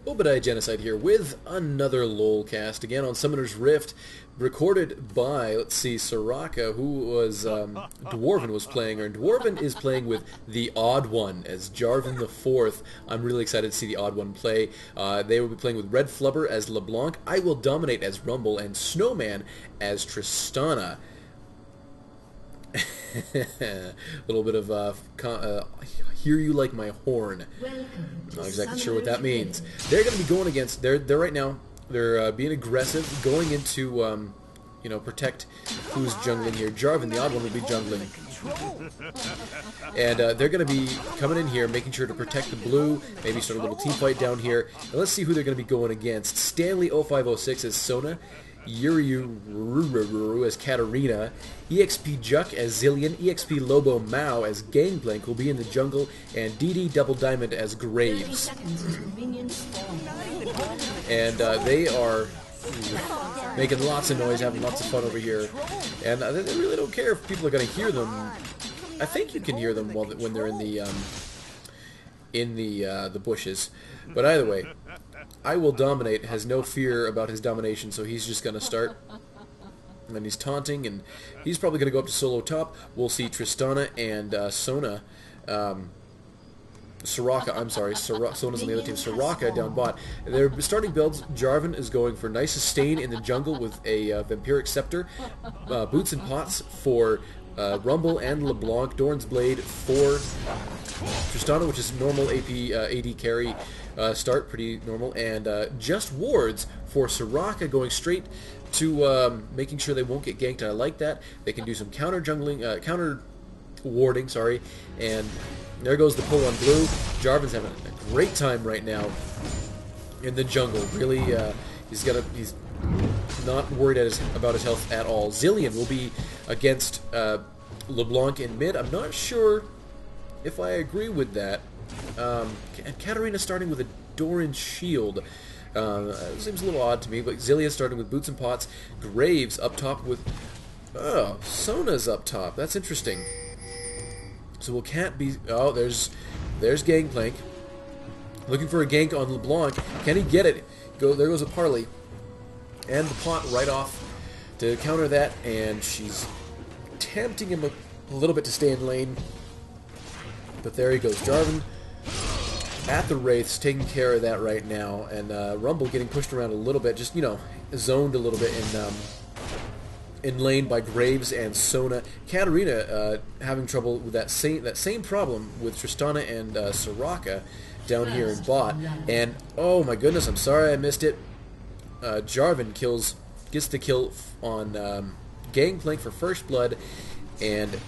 ObediahGenocide here with another LOLcast, again on Summoner's Rift, recorded by, let's see, Soraka, who was, Dwarven was playing, and Dwarven is playing with the Odd One as Jarvan the Fourth. I'm really excited to see the Odd One play. They will be playing with Red Flubber as LeBlanc, I Will Dominate as Rumble, and Snowman as Tristana. A little bit of hear you like my horn. Not exactly sure what that means. They're going to be going against. They're right now. They're being aggressive, going into you know, protect who's jungling here. Jarvan, the Odd One, will be jungling, and they're going to be coming in here, making sure to protect the blue. Maybe start a little team fight down here. And let's see who they're going to be going against. Stanley 0506 as Sona. Yuri as Katarina, EXP Juck as Zillion, EXP Lobo Mao as Gangplank will be in the jungle, and DD Double Diamond as Graves. And they are making lots of noise, having lots of fun over here, and they really don't care if people are going to hear them. I think you can hear them when they're in the bushes, but either way, I Will Dominate has no fear about his domination, so he's just going to start. And then he's taunting, and he's probably going to go up to solo top. We'll see Tristana and Sona. Soraka, I'm sorry. Sona's on the other team. Soraka down bot. Their starting builds, Jarvan is going for nice sustain in the jungle with a Vampiric Scepter. Boots and Pots for Rumble and LeBlanc. Dorn's Blade for Tristana, which is normal AP AD carry start, pretty normal, and just wards for Soraka, going straight to making sure they won't get ganked. I like that. They can do some counter jungling, counter warding, sorry, and there goes the pull on blue. Jarvan's having a great time right now in the jungle. Really, he's not worried about his health at all. Zillion will be against LeBlanc in mid. I'm not sure if I agree with that. And Katarina starting with a Doran shield. Seems a little odd to me, but Zillia starting with Boots and Pots. Graves up top with... Oh, Sona's up top. That's interesting. So we can't be... Oh, there's Gangplank. Looking for a gank on LeBlanc. Can he get it? There goes a parley. And the pot right off to counter that, and she's tempting him a little bit to stay in lane. But there he goes. Jarvan at the Wraiths, taking care of that right now, and Rumble getting pushed around a little bit, just, you know, zoned a little bit in lane by Graves and Sona. Katarina having trouble with that same problem with Tristana and Soraka down here in bot, and oh my goodness, I'm sorry I missed it. Jarvan gets the kill on Gangplank for first blood, and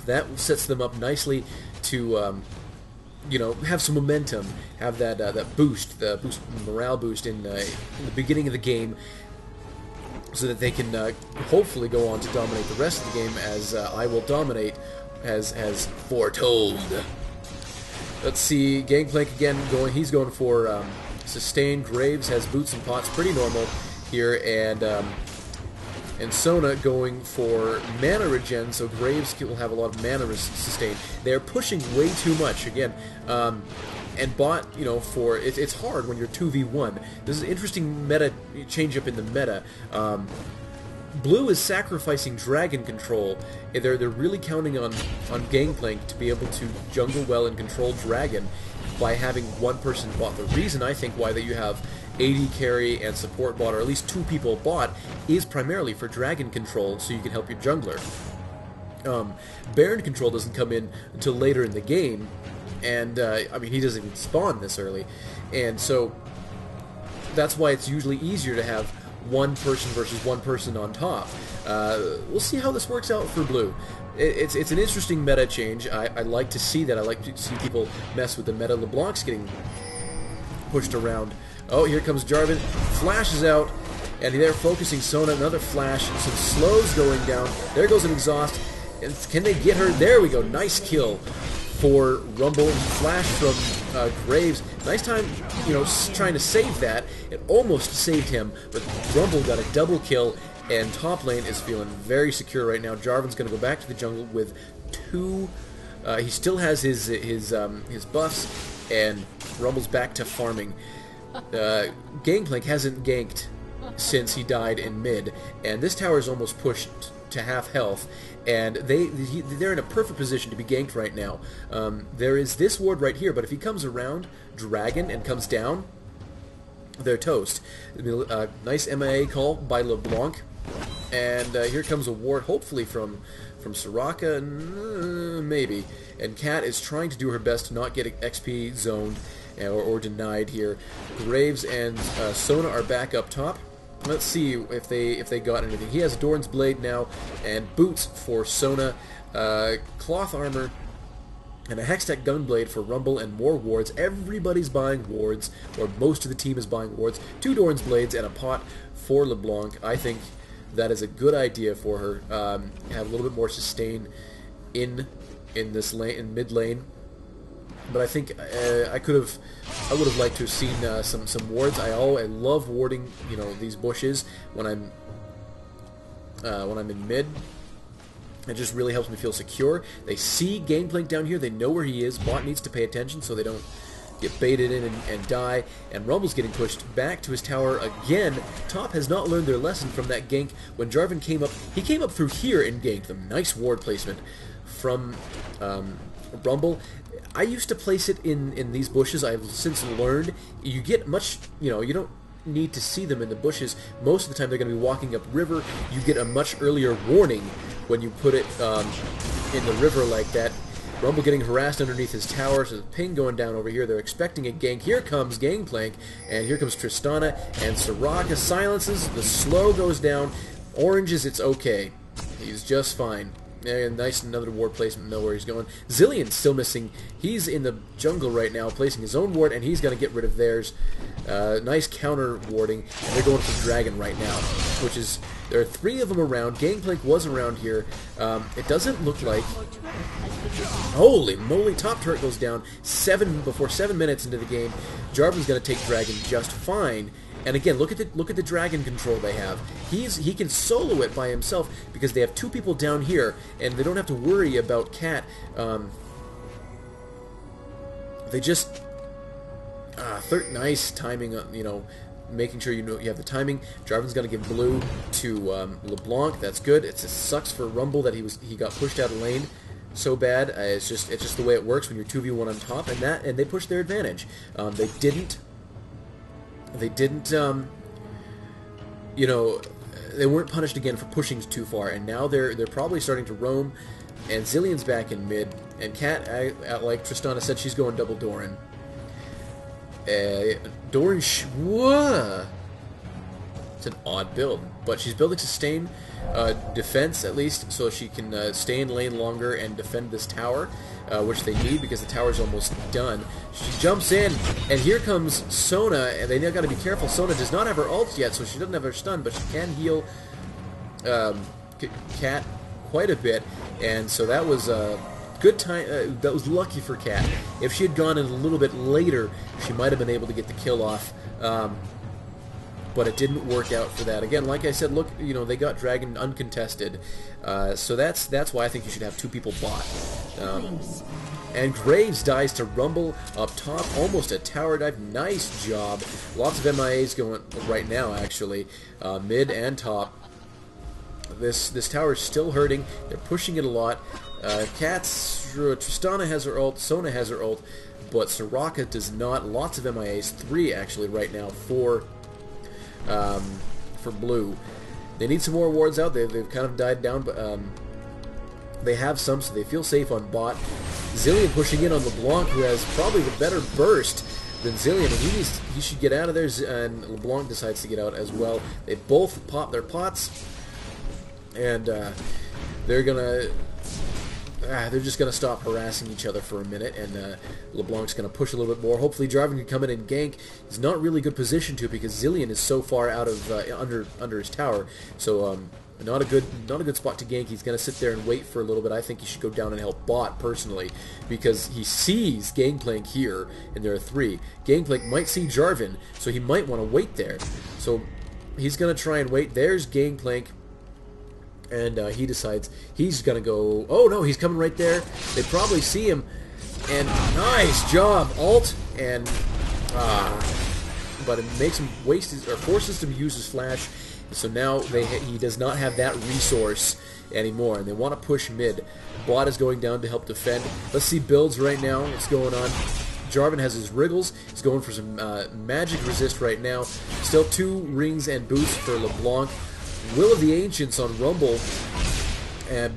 that sets them up nicely to you know, have some momentum, have that boost, morale boost in the beginning of the game, so that they can hopefully go on to dominate the rest of the game, as I Will Dominate has foretold. Let's see, Gangplank again going. He's going for sustain. Graves has Boots and Pots, pretty normal here, and Sona going for mana regen, so Graves will have a lot of mana sustain. They're pushing way too much again, and bot, you know, for it's hard when you're 2v1. This is an interesting meta change up in the meta. Blue is sacrificing dragon control. They're really counting on Gangplank to be able to jungle well and control dragon by having one person bot. The reason I think why that you have AD carry and support bot, or at least two people bot, is primarily for dragon control, so you can help your jungler. Baron control doesn't come in until later in the game, and I mean, he doesn't even spawn this early, and so that's why it's usually easier to have one person versus one person on top. We'll see how this works out for blue. It's an interesting meta change. I like to see that. I like to see people mess with the meta. LeBlanc's getting pushed around. Oh, here comes Jarvan. Flashes out, and they're focusing Sona. Another flash. Some slows going down. There goes an exhaust. And can they get her? There we go. Nice kill for Rumble. Flash from Graves. Nice time, you know, trying to save that. It almost saved him, but Rumble got a double kill, and top lane is feeling very secure right now. Jarvan's going to go back to the jungle with two. He still has his buffs, and Rumble's back to farming. Gangplank hasn't ganked since he died in mid, and this tower is almost pushed to half health, and they're in a perfect position to be ganked right now. There is this ward right here, but if he comes around Dragon and comes down, they're toast. Nice MIA call by LeBlanc, and here comes a ward, hopefully from Soraka, maybe. And Cat is trying to do her best to not get XP zoned or denied here. Graves and Sona are back up top. Let's see if they got anything. He has Dorn's Blade now, and boots for Sona, cloth armor, and a Hextech Gunblade for Rumble, and more wards. Everybody's buying wards, or most of the team is buying wards. 2 Dorn's Blades and a pot for LeBlanc. I think that is a good idea for her. Have a little bit more sustain in this lane, in mid lane. But I think I would have liked to have seen some wards. I love warding, these bushes when I'm in mid. It just really helps me feel secure. They see Gangplank down here. They know where he is. Bot needs to pay attention so they don't get baited in and die. And Rumble's getting pushed back to his tower again. Top has not learned their lesson from that gank. When Jarvan came up, he came up through here and ganked them. Nice ward placement from Rumble. I used to place it in these bushes. I've since learned you get much, you don't need to see them in the bushes. Most of the time they're going to be walking up river. You get a much earlier warning when you put it in the river like that. Rumble getting harassed underneath his tower, so the ping going down over here. They're expecting a gank. Here comes Gangplank, and here comes Tristana, and Soraka silences. The slow goes down. Oranges, it's okay. He's just fine. And nice, another ward placement, know where he's going. Zillion's still missing. He's in the jungle right now, placing his own ward, and he's going to get rid of theirs. Nice counter warding, and they're going for Dragon right now, which is, there are 3 of them around. Gangplank was around here. It doesn't look like... Holy moly, top turret goes down before 7 minutes into the game. Jarvan's going to take Dragon just fine. And again, look at the dragon control they have. He can solo it by himself because they have 2 people down here, and they don't have to worry about Cat. They just nice timing. Making sure you have the timing. Jarvan's gonna give blue to LeBlanc. That's good. It sucks for Rumble that he got pushed out of lane so bad. It's just the way it works when you're 2v1 on top, and they pushed their advantage. They didn't, they weren't punished again for pushing too far, and now they're probably starting to roam, and Zillion's back in mid, and Cat, like Tristana said, she's going double Doran. Doran, whoa! It's an odd build, but she's building sustain defense, at least, so she can stay in lane longer and defend this tower, which they need because the tower's almost done. She jumps in, and here comes Sona, and they now got to be careful. Sona does not have her ult yet, so she doesn't have her stun, but she can heal Cat quite a bit, and so that was good time. That was lucky for Cat. If she had gone in a little bit later, she might have been able to get the kill off. But it didn't work out for that. Again, like I said, look, they got Dragon uncontested, so that's why I think you should have 2 people bot. And Graves dies to Rumble up top, almost a tower dive. Nice job. Lots of MIAs going right now, actually, mid and top. This tower is still hurting. They're pushing it a lot. Tristana has her ult, Sona has her ult, but Soraka does not. Lots of MIAs, 3 actually right now for blue. They need some more wards out. They've kind of died down, but they have some, so they feel safe on bot. Zillion pushing in on LeBlanc, who has probably the better burst than Zillion, and he should get out of there, and LeBlanc decides to get out as well. They both pop their pots, and they're just gonna stop harassing each other for a minute, and LeBlanc's gonna push a little bit more. Hopefully, Jarvan can come in and gank. He's not really good position to because Zillion is so far out of under his tower. So not a good spot to gank. He's gonna sit there and wait for a little bit. I think he should go down and help bot personally because he sees Gangplank here, and there are 3. Gangplank might see Jarvan, so he might want to wait there. So he's gonna try and wait. There's Gangplank. And he decides he's going to go... Oh, no, he's coming right there. They probably see him. And nice job. Ult. And but it makes him waste his, or forces him to use his flash. So now he does not have that resource anymore, and they want to push mid. Bot is going down to help defend. Let's see builds right now. What's going on? Jarvan has his Wriggles. He's going for some magic resist right now. Still 2 rings and boots for LeBlanc. Will of the Ancients on Rumble, and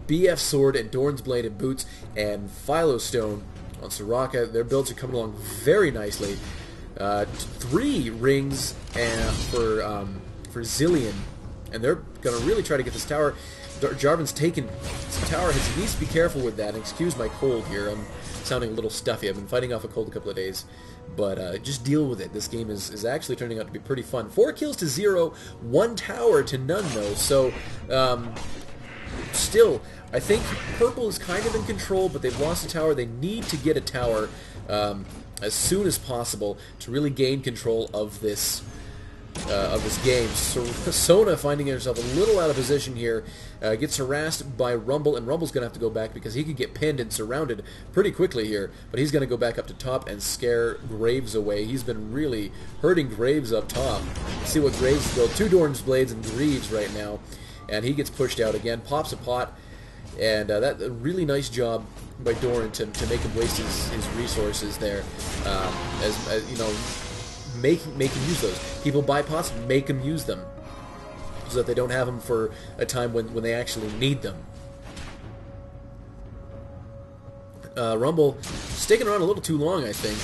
BF Sword and Dorn's Blade and boots, and Philostone on Soraka. Their builds are coming along very nicely. 3 rings and for Zillion, and they're going to really try to get this tower. Jarvan's taken this tower. He needs to be careful with that. And excuse my cold here. I'm sounding a little stuffy. I've been fighting off a cold a couple of days. But just deal with it. This game is actually turning out to be pretty fun. 4 kills to 0, 1 tower to none, though. So, still, I think purple is kind of in control, but they've lost a tower. They need to get a tower as soon as possible to really gain control of this game. So Sona, finding herself a little out of position here, gets harassed by Rumble, and Rumble's going to have to go back because he could get pinned and surrounded pretty quickly here. But he's going to go back up to top and scare Graves away. He's been really hurting Graves up top. Let's see what Graves built. 2 Dorn's Blades and Greaves right now, and he gets pushed out again. Pops a pot, and that a really nice job by Dorn to make him waste his resources there. As you know, make him use those. People buy pots, make them use them, so that they don't have them for a time when they actually need them. Rumble sticking around a little too long, I think.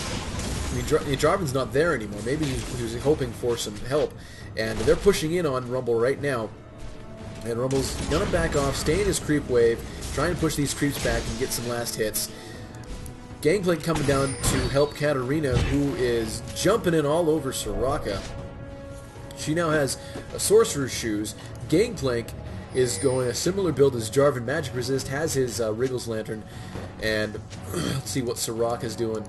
I mean, Jarvan's not there anymore. Maybe he was hoping for some help, and they're pushing in on Rumble right now. And Rumble's gonna back off, stay in his creep wave, try and push these creeps back and get some last hits. Gangplank coming down to help Katarina, who is jumping in all over Soraka. She now has a Sorcerer's Shoes. Gangplank is going a similar build as Jarvan. Magic Resist, has his Wriggles Lantern. And let's see what Soraka's doing.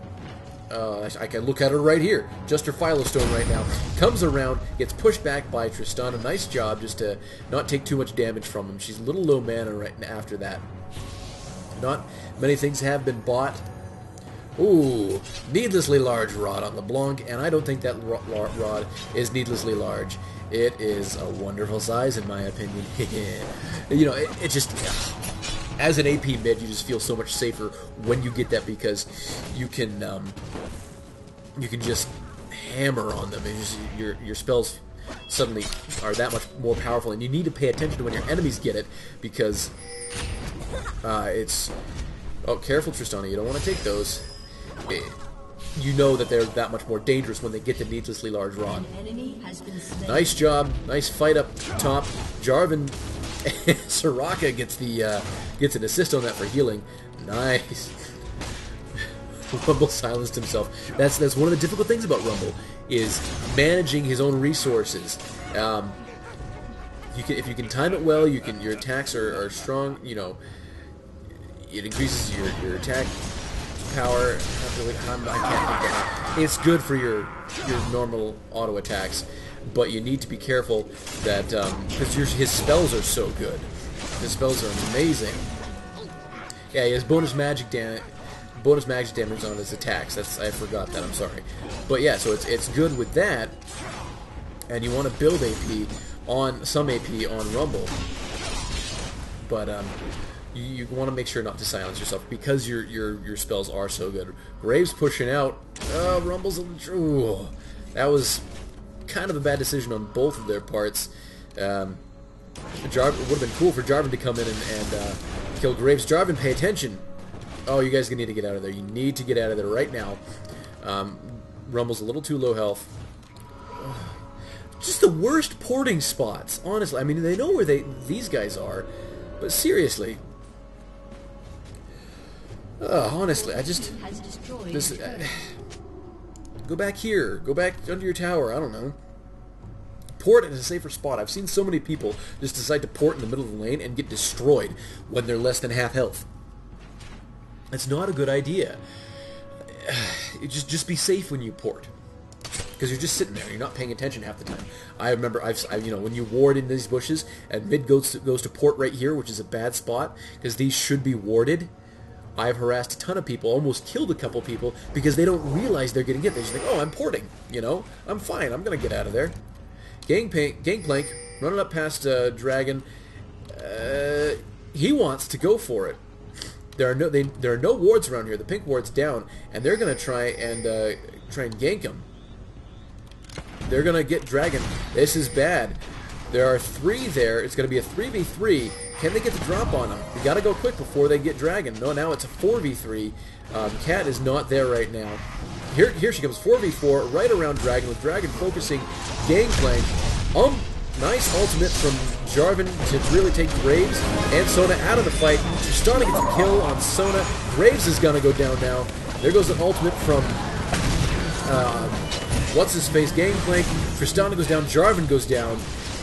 I can look at her right here. Just her Philostone right now. Comes around, gets pushed back by Tristan. A nice job just to not take too much damage from him. She's a little low mana right after that. Not many things have been bought. Ooh, needlessly large rod on LeBlanc, and I don't think that rod is needlessly large. It is a wonderful size, in my opinion. You know, it just, as an AP mid, you just feel so much safer when you get that, because you can just hammer on them, and just, your spells suddenly are that much more powerful, and you need to pay attention to when your enemies get it, because it's... Oh, careful, Tristana, you don't want to take those. You know that they're that much more dangerous when they get the needlessly large rod. Nice job, nice fight up top. Jarvan, Soraka gets an assist on that for healing. Nice. Rumble silenced himself. That's one of the difficult things about Rumble, is managing his own resources. If you can time it well, your attacks are strong. You know, it increases your attack power. I can't think of it. It's good for your normal auto attacks, but you need to be careful that because his spells are so good. His spells are amazing. Yeah, he has bonus magic damage on his attacks. I forgot that. I'm sorry. But yeah, so it's good with that, and you want to build some AP on Rumble, but you want to make sure not to silence yourself, because your spells are so good. Graves pushing out. Rumble's... Ooh, that was kind of a bad decision on both of their parts. It would have been cool for Jarvan to come in and kill Graves. Jarvan, pay attention. Oh, you guys need to get out of there. You need to get out of there right now. Rumble's a little too low health. Just the worst porting spots, honestly. I mean, they know where these guys are, but seriously... honestly, I just... go back here. Go back under your tower. I don't know. Port in a safer spot. I've seen so many people just decide to port in the middle of the lane and get destroyed when they're less than half health. It's not a good idea. Just be safe when you port, because you're just sitting there. You're not paying attention half the time. I remember, when you ward in these bushes and mid goes to port right here, which is a bad spot because these should be warded. I've harassed a ton of people, almost killed a couple people, because they don't realize they're getting hit. They just think, oh, I'm porting, you know? I'm fine, I'm going to get out of there. Gangplank, running up past Dragon. He wants to go for it. There are no wards around here. The pink ward's down, and they're going to try and gank him. They're going to get Dragon. This is bad. There are 3 there. It's going to be a 3v3. Can they get the drop on him? We got to go quick before they get Dragon. No, now it's a 4v3. Cat is not there right now. Here she comes, 4v4, right around Dragon, with Dragon focusing Gangplank. Nice ultimate from Jarvan to really take Graves and Sona out of the fight. She's starting to get the kill on Sona. Graves is going to go down now. There goes an ultimate from, what's-his-face, Gangplank. Tristana goes down, Jarvan goes down,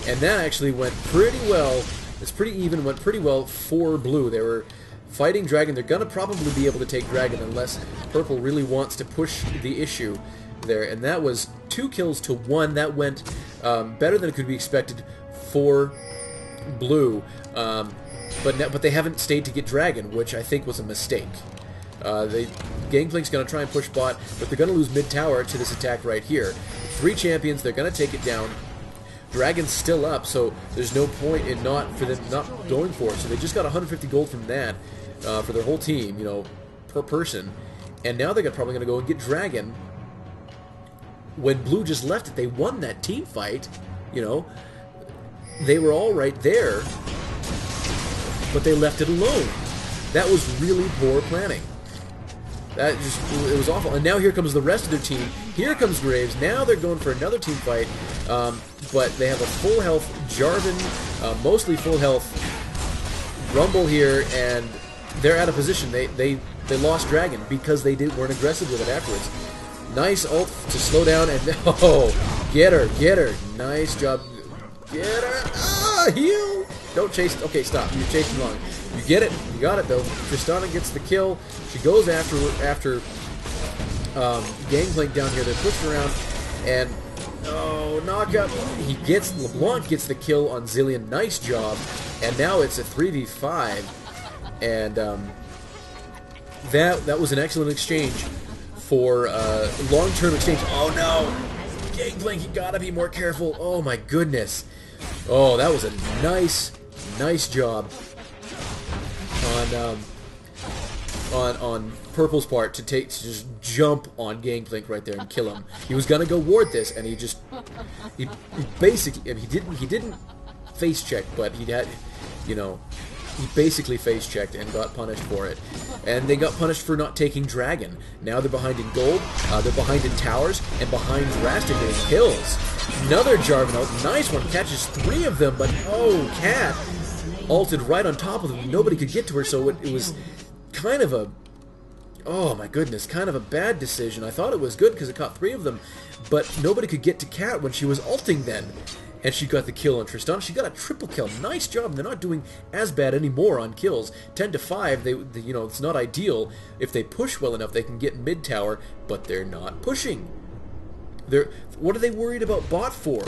and that actually went pretty well. It's pretty even, went pretty well for Blue. They were fighting Dragon. They're going to probably be able to take Dragon unless Purple really wants to push the issue there. And that was 2 kills to 1. That went better than it could be expected for Blue. But they haven't stayed to get Dragon, which I think was a mistake. Gangplank's going to try and push bot, but they're going to lose mid-tower to this attack right here. 3 champions, they're going to take it down. Dragon's still up, so there's no point in not going for it. So they just got 150 gold from that for their whole team, you know, per person. And now they're probably going to go and get Dragon. When Blue just left it, they won that team fight, you know. They were all right there, but they left it alone. That was really poor planning. It was awful. And now here comes the rest of their team. Here comes Graves. Now they're going for another team fight. But they have a full health Jarvan, mostly full health Rumble here, and they're out of position. They lost Dragon because they weren't aggressive with it afterwards. Nice ult to slow down, and oh, get her. Nice job. Get her. Ah, heal. Don't chase. Okay, stop. You're chasing long. You get it. You got it, though. Tristana gets the kill. She goes after Gangplank down here. They're pushed around, and oh, knockup. LeBlanc gets the kill on Zilean. Nice job. And now it's a 3v5. And that was an excellent exchange for long-term exchange. Oh no! Gangplank, you gotta be more careful. Oh my goodness. Oh, that was a nice job on Purple's part to just jump on Gangplank right there and kill him. He was gonna go ward this, and he basically, I mean, he didn't face check, but he had, you know, he basically face checked and got punished for it. And they got punished for not taking Dragon. Now they're behind in gold, they're behind in towers, and behind drastically in kills. Another Jarvan ult, nice one, catches 3 of them, but oh, Cat ulted right on top of them. Nobody could get to her, so it was kind of a, oh my goodness, kind of a bad decision. I thought it was good because it caught 3 of them, but nobody could get to Cat when she was ulting then. And she got the kill on Tristana. She got a triple kill. Nice job. They're not doing as bad anymore on kills. 10 to 5. They you know, it's not ideal. If they push well enough, they can get mid tower, but they're not pushing. What are they worried about bot for?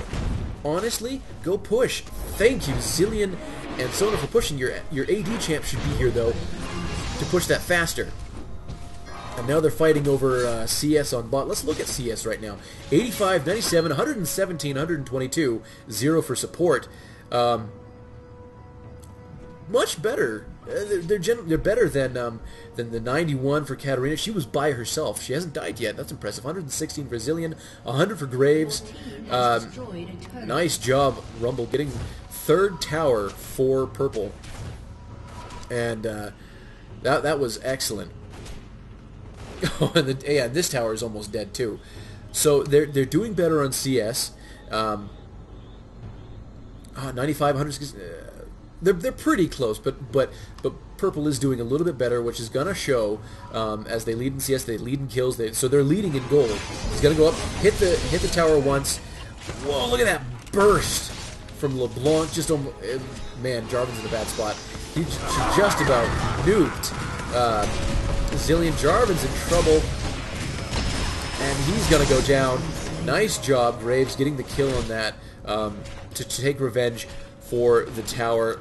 Honestly, go push. Thank you, Zilean and Sona, for pushing. Your AD champ should be here though to push that faster. And now they're fighting over CS on bot. Let's look at CS right now. 85, 97, 117, 122, 0 for support. Much better. They're better than the 91 for Katarina. She was by herself. She hasn't died yet. That's impressive. 116 for Zilean, 100 for Graves. Nice job, Rumble, getting 3rd tower for Purple. And that was excellent. Oh, and yeah, this tower is almost dead too. So they're doing better on CS. 95, 100. They're pretty close, but Purple is doing a little bit better, which is gonna show as they lead in CS. They lead in kills. So they're leading in gold. He's gonna go up, hit the tower once. Whoa! Look at that burst from LeBlanc. Just man, Jarvan's in a bad spot. He just about nuked. Zilean. Jarvan's in trouble, and he's gonna go down. Nice job, Graves, getting the kill on that to take revenge for the tower.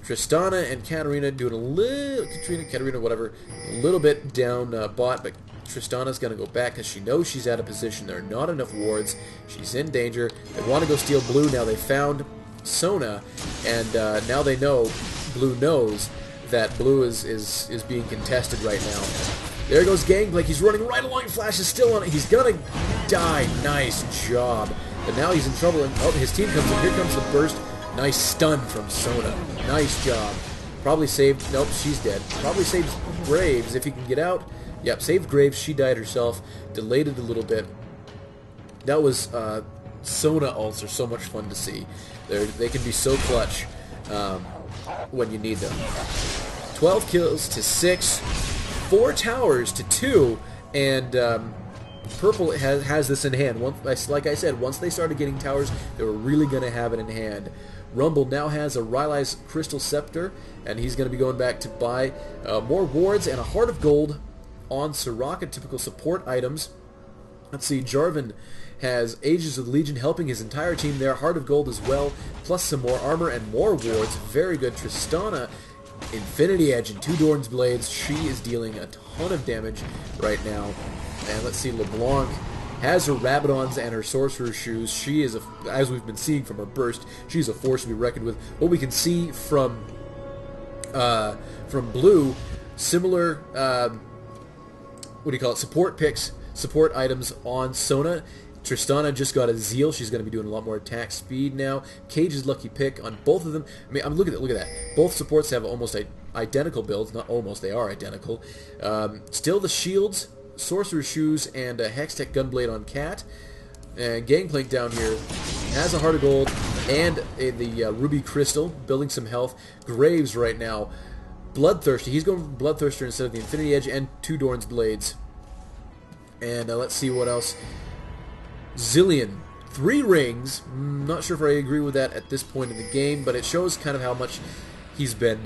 Tristana and Katarina doing a little, Katarina, whatever, a little bit down bot, but Tristana's going to go back because she knows she's out of position. There are not enough wards. She's in danger. They want to go steal blue. Now they found Sona, and now they know, blue knows, that blue is being contested right now. There goes Gangplank. He's running right along. Flash is still on it. He's going to die. Nice job. But now he's in trouble, and oh, his team comes in. Here comes the burst. Nice stun from Sona. Nice job. Probably saved... Nope, she's dead. Probably saved Graves if he can get out. Yep, saved Graves. She died herself. Delayed it a little bit. That was... Sona ults are so much fun to see. They can be so clutch when you need them. 12 kills to 6. 4 towers to 2. And... Purple has this in hand. Like I said, once they started getting towers, they were really going to have it in hand. Rumble now has a Rylai's Crystal Scepter, and he's going to be going back to buy more wards and a Heart of Gold on Soraka, typical support items. Let's see, Jarvan has Ages of the Legion helping his entire team there. Heart of Gold as well, plus some more armor and more wards. Very good. Tristana, Infinity Edge and 2 Dorn's Blades. She is dealing a ton of damage right now. And let's see, LeBlanc has her Rabadons and her Sorcerer's Shoes. She is, as we've been seeing from her burst, she's a force to be reckoned with. What we can see from Blue, similar, what do you call it, support picks, support items on Sona. Tristana just got a Zeal. She's going to be doing a lot more attack speed now. Cage's lucky pick on both of them. I mean, look at that. Both supports have almost identical builds. Not almost, they are identical. Still the shields, Sorcerer's Shoes, and a Hextech Gunblade on Cat. And Gangplank down here has a Heart of Gold and the Ruby Crystal, building some health. Graves right now, Bloodthirsty. He's going Bloodthirster instead of the Infinity Edge and 2 Dorn's Blades. And let's see what else. Zillion, 3 rings. Not sure if I agree with that at this point in the game, but it shows kind of how much he's been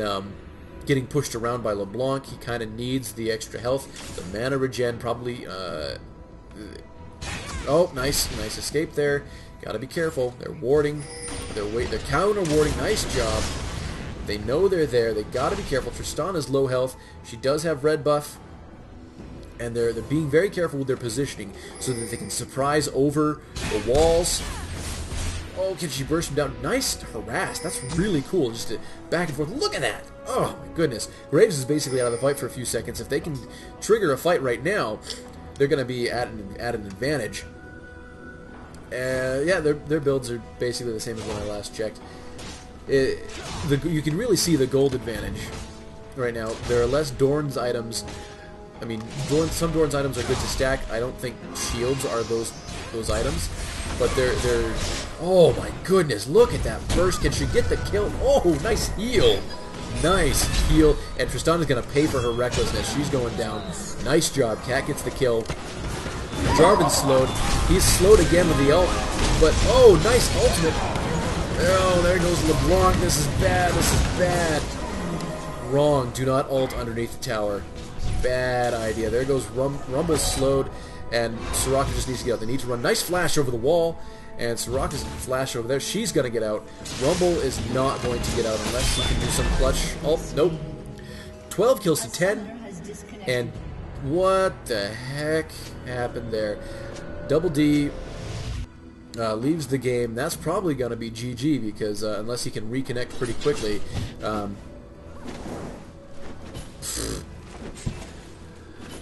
getting pushed around by LeBlanc. He kind of needs the extra health. The mana regen probably... oh, nice escape there. Gotta be careful. They're warding. They're counter warding. Nice job. They know they're there. They gotta be careful. Tristana's low health. She does have red buff. And they're being very careful with their positioning so that they can surprise over the walls. Oh, can she burst him down? Nice harass. That's really cool. Just back and forth. Look at that. Oh, my goodness. Graves is basically out of the fight for a few seconds. If they can trigger a fight right now, they're going to be at an advantage. Yeah, their builds are basically the same as when I last checked. You can really see the gold advantage right now. There are less Dorn's items. I mean, some Dorn's items are good to stack. I don't think shields are those items, but they're. Oh my goodness! Look at that burst. Can she get the kill? Oh, nice heal, nice heal. And Tristana's gonna pay for her recklessness. She's going down. Nice job. Cat gets the kill. Jarvan's slowed. He's slowed again with the ult, but oh, nice ultimate. Oh, there goes LeBlanc. This is bad. This is bad. Wrong. Do not ult underneath the tower. Bad idea. There goes Rumble's slowed, and Soraka just needs to get out. They need to run. Nice flash over the wall, and Soraka's flash over there. She's going to get out. Rumble is not going to get out unless he can do some clutch. Oh, nope. 12 kills to 10, and what the heck happened there? Double D leaves the game. That's probably going to be GG because unless he can reconnect pretty quickly.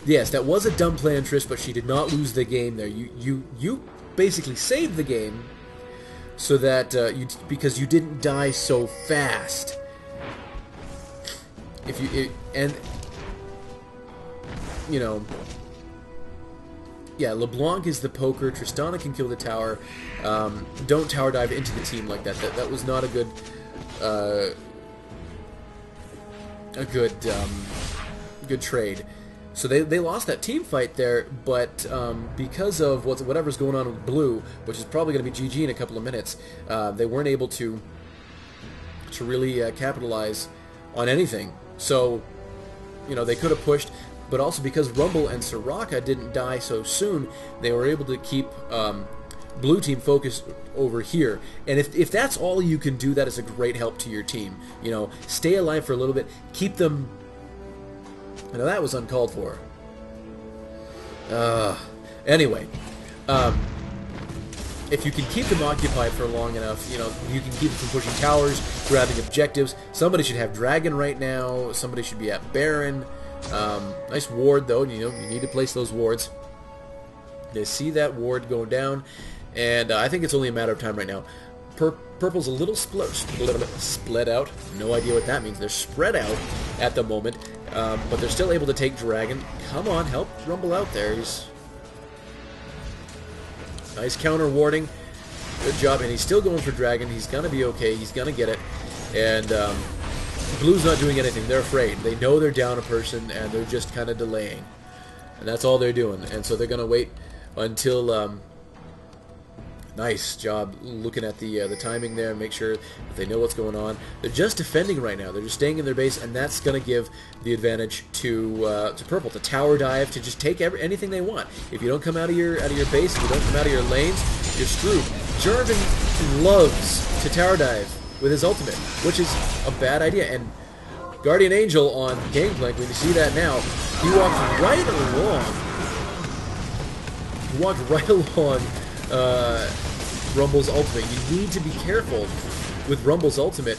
Yes, that was a dumb plan, Trish, but she did not lose the game there. You basically saved the game so that because you didn't die so fast. Yeah, LeBlanc is the poker. Tristana can kill the tower. Don't tower dive into the team like that. That was not a good trade. So they lost that team fight there, but because of whatever's going on with Blue, which is probably going to be GG in a couple of minutes, they weren't able to really capitalize on anything. So, they could have pushed, but also because Rumble and Soraka didn't die so soon, they were able to keep blue team focus over here. And if that's all you can do, that is a great help to your team. You know, stay alive for a little bit, keep them. Now that was uncalled for. Anyway, if you can keep them occupied for long enough, you know, you can keep them from pushing towers, grabbing objectives. Somebody should have Dragon right now. Somebody should be at Baron. Nice ward, though. You know, you need to place those wards. They see that ward go down, and I think it's only a matter of time right now. Purple's a little split out. No idea what that means. They're spread out at the moment, but they're still able to take Dragon. Come on, help Rumble out there. He's nice counter warding. Good job, and he's still going for Dragon. He's gonna be okay. He's gonna get it, and Blue's not doing anything. They're afraid. They know they're down a person, and they're just kind of delaying, and that's all they're doing. And so they're gonna wait until. Nice job looking at the timing there and make sure that they know what's going on. They're just defending right now. They're just staying in their base, and that's going to give the advantage to Purple, to tower dive, to just take anything they want. If you don't come out of your base, if you don't come out of your lanes, you're screwed. Jarvan loves to tower dive with his ultimate, which is a bad idea. And Guardian Angel on Gangplank, when you see that now, he walked right along. He walked right along. Rumble's ultimate. You need to be careful with Rumble's ultimate.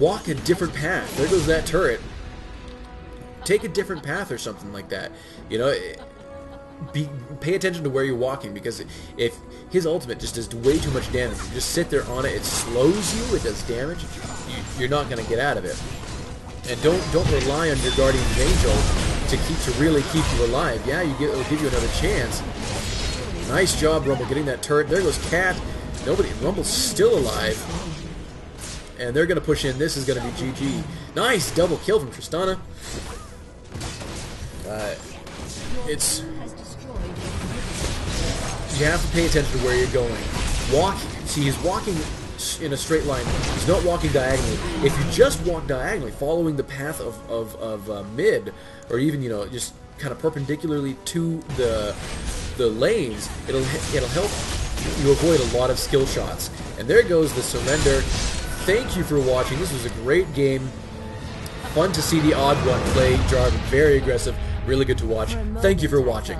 Walk a different path. There goes that turret. Take a different path or something like that. You know, pay attention to where you're walking, because if his ultimate just does way too much damage, you just sit there on it, it slows you, it does damage, you're not going to get out of it. And don't rely on your Guardian Angel to really keep you alive. Yeah, it'll give you another chance. Nice job, Rumble, getting that turret. There goes Cat. Rumble's still alive. And they're going to push in. This is going to be GG. Nice double kill from Tristana. You have to pay attention to where you're going. See, he's walking in a straight line. He's not walking diagonally. If you just walk diagonally, following the path of mid, or even, you know, just kind of perpendicularly to the lanes, it'll help you avoid a lot of skill shots. And there goes the surrender. Thank you for watching. This was a great game. Fun to see the Oddone play Jarvan. Very aggressive. Really good to watch. Thank you for watching.